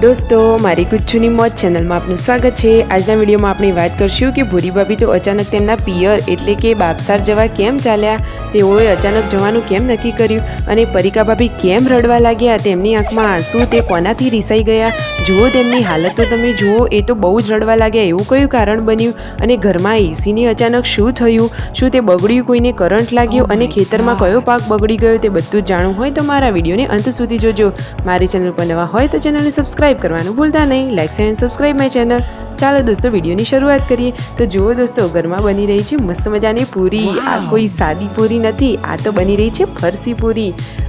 दोस्तों मारी गुच्छूनी मौज चेनल में आपનું સ્વાગત છે। આજના વિડીયોમાં આપણે વાત કરશું કે ભૂરી ભાભી તો અચાનક તેમના પિયર એટલે કે બાપસાર જવા કેમ ચાલ્યા, તેઓએ અચાનક જવાનું કેમ નક્કી કર્યું અને પરિકા ભાભી કેમ રડવા લાગ્યા, તેમની આંખમાં આંસુ તે કોનાથી રીસાઈ ગયા। જુઓ તેમની હાલત તો તમે જુઓ, એ તો બહુ જ રડવા લાગ્યા। એવું કયું કારણ બન્યું અને ઘરમાં એસીને અચાનક શું થયું, શું તે બગડ્યું, કોઈને કરંટ લાગ્યો અને ખેતરમાં કયો પાક બગડી ગયો, તે બધું જ જાણવું હોય તો મારા વિડીયોને અંત સુધી જોજો। મારી ચેનલ પર નવા હોય તો ચેનલને સબસ્ક્રાઇબ કરવાનું ભૂલતા નહીં। Like and subscribe my channel. ચાલો દોસ્તો વિડીયોની શરૂઆત કરીએ। તો જુઓ દોસ્તો, ઘરમાં બની રહી છે મસ્ત મજાની પૂરી। આ કોઈ સાદી પૂરી નથી, આ તો બની રહી છે ફરસી પૂરી।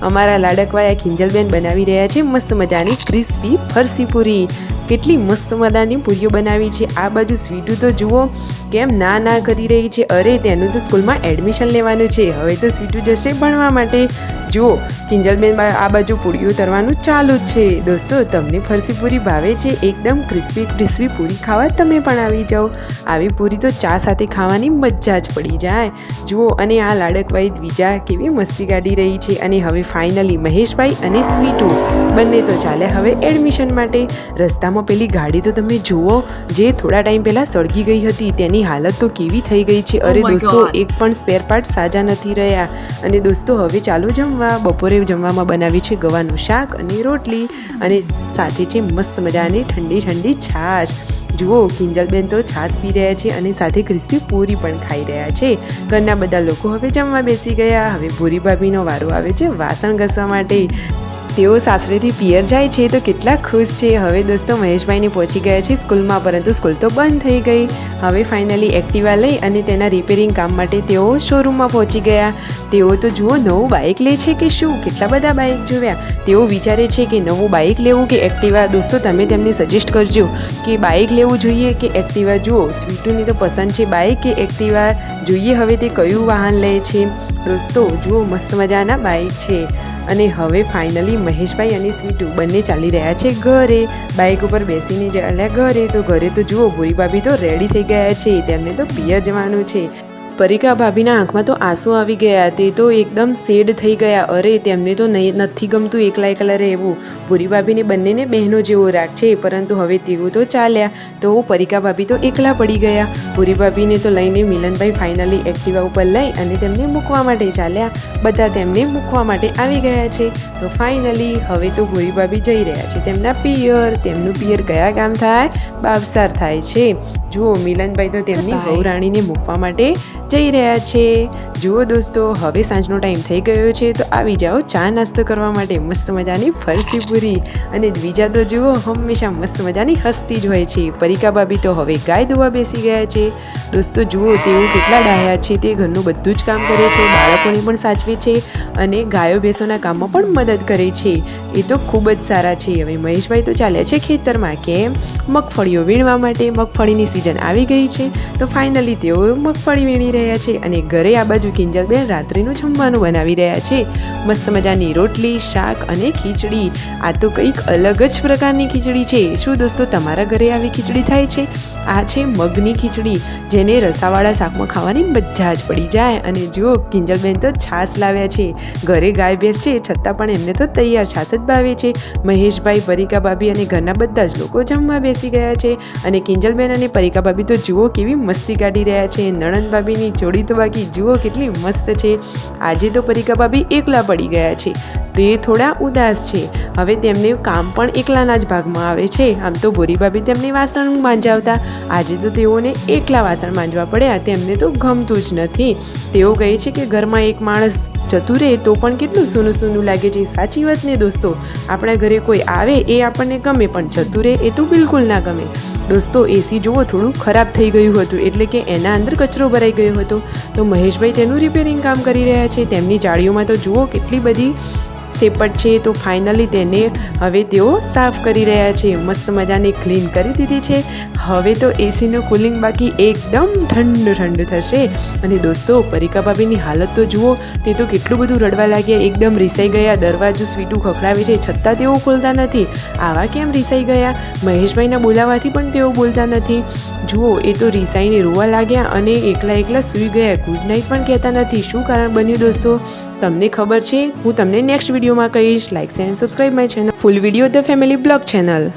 અમારા લાડકવાયા કિંજલબેન બનાવી રહ્યા છે મસ્ત મજાની ક્રિસ્પી ફરસી પૂરી। કેટલી મસ્ત મજાની પૂરીઓ બનાવી છે। આ બાજુ સ્વીટું તો જુઓ કેમ ના કરી રહી છે। અરે તેનું તો સ્કૂલમાં એડમિશન લેવાનું છે, હવે તો સ્વીટું જશે ભણવા માટે। જુઓ કિંજલબેન આ બાજુ પૂરીઓ તરવાનું ચાલુ જ છે। દોસ્તો તમને ફરસી પૂરી ભાવે છે? એકદમ ક્રિસ્પી પૂરી ખાવા તમે પણ આવી જાઓ। આવી પૂરી તો ચા સાથે ખાવાની મજા જ પડી જાય। જુઓ અને આ લાડકવાઈ દ્વિજા કેવી મસ્તી કાઢી રહી છે। અને હવે ફાઇનલી મહેશભાઈ અને સ્વીટુ બંને તો ચાલે હવે એડમિશન માટે। રસ્તામાં પેલી ગાડી તો તમે જુઓ, જે થોડા ટાઈમ પહેલાં સળગી ગઈ હતી, તેની હાલત તો કેવી થઈ ગઈ છે। અરે દોસ્તો એક પણ સ્પેર પાર્ટ સાજા નથી રહ્યા। અને દોસ્તો હવે ચાલો જમવા। બપોરે જમવામાં બનાવી છે ગવાનું શાક અને રોટલી અને સાથે છે મસ્ત મજાની ઠંડી છાશ। જુઓ કિંજલબેન તો છાશ પી રહ્યા છે અને સાથે ક્રિસ્પી પૂરી પણ ખાઈ રહ્યા છે। ઘરના બધા લોકો હવે જમવા બેસી ગયા। હવે ભૂરી ભાભીનો વારો આવે છે વાસણ ઘસવા માટે। તેઓ સાસરેથી પિયર જાય છે તો કેટલા ખુશ છે। હવે દોસ્તો મહેશભાઈને પહોંચી ગયા છે સ્કૂલમાં, પરંતુ સ્કૂલ તો બંધ થઈ ગઈ। હવે ફાઇનલી એક્ટિવા લઈ અને તેના રિપેરિંગ કામ માટે તેઓ શોરૂમમાં પહોંચી ગયા। તેઓ તો જુઓ નવું બાઇક લે છે કે શું, કેટલા બધા બાઇક જોયા। તેઓ વિચારે છે કે નવું બાઇક લેવું કે એક્ટિવા। દોસ્તો તમે તેમને સજેસ્ટ કરજો કે બાઇક લેવું જોઈએ કે એક્ટિવા। જુઓ સ્વીટુની તો પસંદ છે બાઇક કે એક્ટિવા, જોઈએ હવે તે કયું વાહન લે છે। દોસ્તો જુઓ મસ્ત મજાના બાઇક છે। અને હવે ફાઇનલી મહેશભાઈ અને સ્વીટુ બંને ચાલી રહ્યા છે ઘરે। બાઇક ઉપર બેસીને ચાલ્યા ઘરે। તો ઘરે તો જુઓ ભૂરી ભાભી તો રેડી થઈ ગયા છે, તેમને તો પિયર જવાનું છે। પરિકા ભાભીના આંખમાં તો આંસુ આવી ગયા, તે તો એકદમ સેડ થઈ ગયા। અરે તેમને તો નથી ગમતું એકલા રહેવું। ભૂરી ભાભીને બંનેને બહેનો જેવો રાગ છે, પરંતુ હવે તેઓ તો ચાલ્યા તો પરિકા ભાભી તો એકલા પડી ગયા। ભૂરી ભાભીને તો લઈને મિલનભાઈ ફાઇનલી એક્ટિવા ઉપર લઈ અને તેમને મૂકવા માટે ચાલ્યા। બધા તેમને મૂકવા માટે આવી ગયા છે। તો ફાઇનલી હવે તો ભૂરી ભાભી જઈ રહ્યા છે તેમના પિયર। તેમનું પિયર કયા ગામ થાય? બાવસાર થાય છે। જુઓ મિલનભાઈ તો તેમની વહુરાણીને મૂકવા માટે જઈ રહ્યા છે। જુઓ દોસ્તો હવે સાંજનો ટાઈમ થઈ ગયો છે, તો આવી જાઓ ચા નાસ્તો કરવા માટે। મસ્ત મજાની ફરસી પૂરી અને બીજા તો જુઓ હંમેશા મસ્ત મજાની હસતી જ હોય છે। પરિકા ભાભી તો હવે ગાય દોવા બેસી ગયા છે। દોસ્તો જુઓ તેઓ કેટલા ડાહ્યા છે, તે ઘરનું બધું જ કામ કરે છે, બાળકોને પણ સાચવે છે અને ગાયો ભેંસોના કામમાં પણ મદદ કરે છે। એ તો ખૂબ જ સારા છે। હવે મહેશભાઈ તો ચાલ્યા છે ખેતરમાં, કેમ? મગફળીઓ વીણવા માટે। મગફળીની સિઝન આવી ગઈ છે તો ફાઇનલી તેઓ મગફળી વીણી રહ્યા છે। અને ઘરે આ બાજુ કિંજલબેન રાત્રિનું જમવાનું બનાવી રહ્યા છે। મસ્ત મજાની રોટલી, શાક અને ખીચડી। આ તો કંઈક અલગ જ પ્રકારની ખીચડી છે। શું દોસ્તો તમારા ઘરે આવી ખીચડી થાય છે? આ છે મગની ખીચડી, જેને રસાવાળા શાકમાં ખાવાની મજા જ પડી જાય। અને જુઓ કિંજલબેન તો છાશ લાવ્યા છે। ઘરે ગાય ભેંસ છે છતાં પણ એમને તો તૈયાર છાશ જ ભાવે છે। મહેશભાઈ, પરિકા ભાભી અને ઘરના બધા જ લોકો જમવા બેસી ગયા છે। અને કિંજલબેન અને પરિકા ભાભી તો જુઓ કેવી મસ્તી કાઢી રહ્યા છે। નણંદ ભાભીની જોડી તો બાકી જુઓ કેટલી મસ્ત છે। આજે તો પરિકા ભાભી એકલા પડી ગયા છે, તે થોડા ઉદાસ છે। હવે તેમને કામ પણ એકલાના જ ભાગમાં આવે છે। આમ તો ભૂરી ભાભી તેમને વાસણ માંજાવતા, આજે તો તેઓને એકલા વાસણ માંજવા પડ્યા। તેમને તો ગમતું જ નથી। તેઓ કહે છે કે ઘરમાં એક માણસ જતું રહે તો પણ કેટલું સૂનું લાગે છે। સાચી વાત ને દોસ્તો, આપણા ઘરે કોઈ આવે એ આપણને ગમે, પણ જતું રહે એ તો બિલકુલ ના ગમે। દોસ્તો એસી જુઓ થોડું ખરાબ થઈ ગયું હતું, એટલે કે એના અંદર કચરો ભરાઈ ગયો હતો, તો મહેશભાઈ તેનું રિપેરિંગ કામ કરી રહ્યા છે। તેમની જાળીઓમાં તો જુઓ કેટલી બધી સેપટ છે, તો ફાઇનલી તેને હવે તેઓ સાફ કરી રહ્યા છે। મસ્ત મજાની ક્લીન કરી દીધી છે। હવે તો એસીનું કુલિંગ બાકી એકદમ ઠંડુ થશે। અને દોસ્તો પરિકા ભાભીની હાલત તો જુઓ, તે તો કેટલું બધું રડવા લાગ્યા, એકદમ રીસાઈ ગયા। દરવાજો સ્વીટું ખખડાવે છે છતાં તેઓ ખોલતા નથી। આવા કેમ રીસાઈ ગયા? મહેશભાઈના બોલાવાથી પણ તેઓ બોલતા નથી। જુઓ એ તો રીસાઈને રોવા લાગ્યા અને એકલા સૂઈ ગયા। ગુડ નાઇટ પણ કહેતા નથી। શું કારણ બન્યું દોસ્તો? તમને ખબર છે? હું તમને નેક્સ્ટ વિડીયોમાં કહીશ। Like and subscribe my channel, full video the family blog channel.